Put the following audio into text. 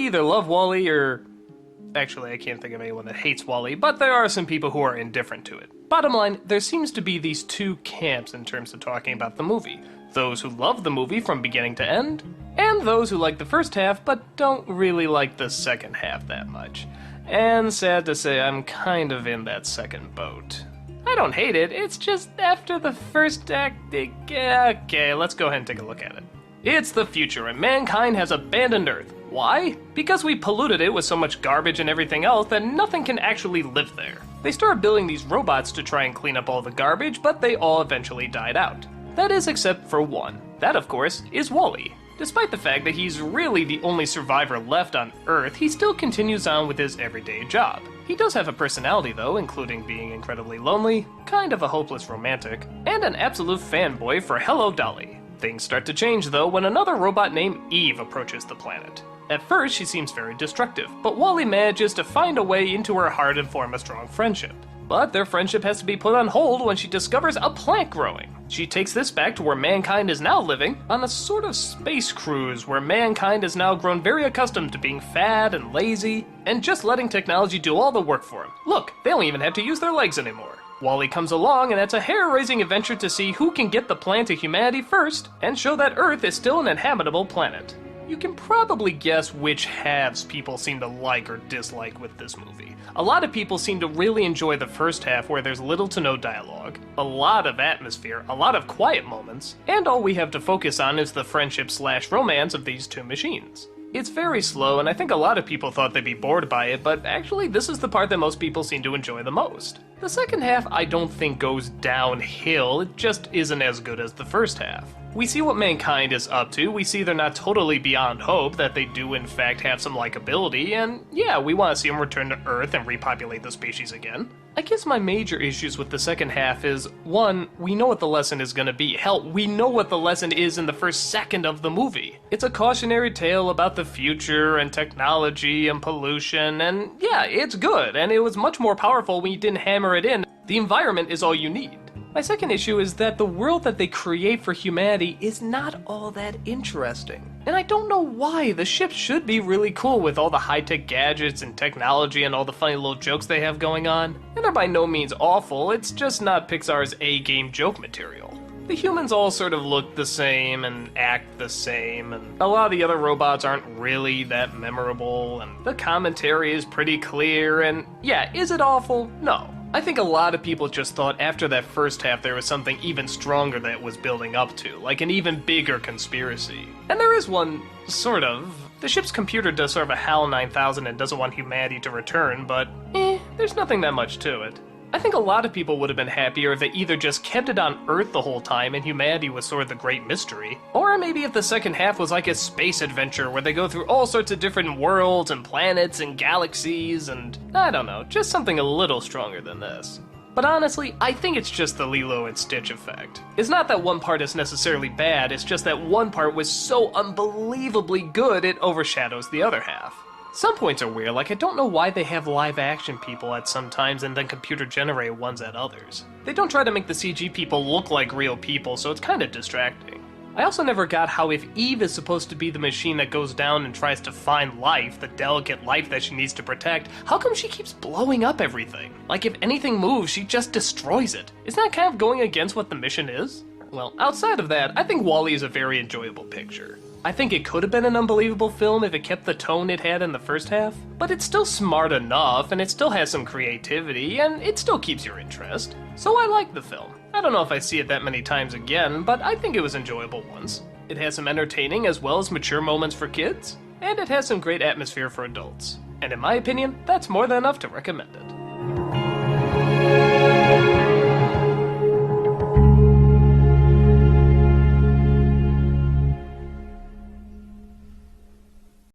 either love WALL-E or... Actually, I can't think of anyone that hates WALL-E, but there are some people who are indifferent to it. Bottom line, there seems to be these two camps in terms of talking about the movie. Those who love the movie from beginning to end, and those who like the first half but don't really like the second half that much. And sad to say, I'm kind of in that second boat. I don't hate it, it's just after the first act, okay, let's go ahead and take a look at it. It's the future, and mankind has abandoned Earth. Why? Because we polluted it with so much garbage and everything else that nothing can actually live there. They started building these robots to try and clean up all the garbage, but they all eventually died out. That is except for one. That, of course, is WALL-E. Despite the fact that he's really the only survivor left on Earth, he still continues on with his everyday job. He does have a personality though, including being incredibly lonely, kind of a hopeless romantic, and an absolute fanboy for Hello Dolly. Things start to change though when another robot named Eve approaches the planet. At first, she seems very destructive, but WALL-E manages to find a way into her heart and form a strong friendship. But their friendship has to be put on hold when she discovers a plant growing. She takes this back to where mankind is now living, on a sort of space cruise where mankind has now grown very accustomed to being fat and lazy, and just letting technology do all the work for them. Look, they don't even have to use their legs anymore. WALL-E comes along, and it's a hair-raising adventure to see who can get the plan to humanity first, and show that Earth is still an inhabitable planet. You can probably guess which halves people seem to like or dislike with this movie. A lot of people seem to really enjoy the first half where there's little to no dialogue, a lot of atmosphere, a lot of quiet moments, and all we have to focus on is the friendship/romance of these two machines. It's very slow, and I think a lot of people thought they'd be bored by it, but actually this is the part that most people seem to enjoy the most. The second half I don't think goes downhill, it just isn't as good as the first half. We see what mankind is up to, we see they're not totally beyond hope, that they do in fact have some likability, and yeah, we want to see them return to Earth and repopulate the species again. I guess my major issues with the second half is, one, we know what the lesson is going to be. Hell, we know what the lesson is in the first second of the movie. It's a cautionary tale about the future and technology and pollution, and yeah, it's good, and it was much more powerful when you didn't hammer it in. The environment is all you need. My second issue is that the world that they create for humanity is not all that interesting. And I don't know why. The ship should be really cool with all the high-tech gadgets and technology and all the funny little jokes they have going on. And they're by no means awful, it's just not Pixar's A-game joke material. The humans all sort of look the same and act the same, and a lot of the other robots aren't really that memorable, and the commentary is pretty clear, and yeah, is it awful? No. I think a lot of people just thought after that first half there was something even stronger that was building up to, like an even bigger conspiracy. And there is one, sort of. The ship's computer does sort of a HAL 9000 and doesn't want humanity to return, but there's nothing that much to it. I think a lot of people would have been happier if they either just kept it on Earth the whole time and humanity was sort of the great mystery, or maybe if the second half was like a space adventure where they go through all sorts of different worlds and planets and galaxies and, I don't know, just something a little stronger than this. But honestly, I think it's just the Lilo and Stitch effect. It's not that one part is necessarily bad, it's just that one part was so unbelievably good it overshadows the other half. Some points are weird, like I don't know why they have live action people at some times and then computer generated ones at others. They don't try to make the CG people look like real people, so it's kind of distracting. I also never got how if Eve is supposed to be the machine that goes down and tries to find life, the delicate life that she needs to protect, how come she keeps blowing up everything? Like if anything moves, she just destroys it. Isn't that kind of going against what the mission is? Well, outside of that, I think WALL-E is a very enjoyable picture. I think it could have been an unbelievable film if it kept the tone it had in the first half, but it's still smart enough, and it still has some creativity, and it still keeps your interest. So I like the film. I don't know if I see it that many times again, but I think it was enjoyable once. It has some entertaining as well as mature moments for kids, and it has some great atmosphere for adults. And in my opinion, that's more than enough to recommend it.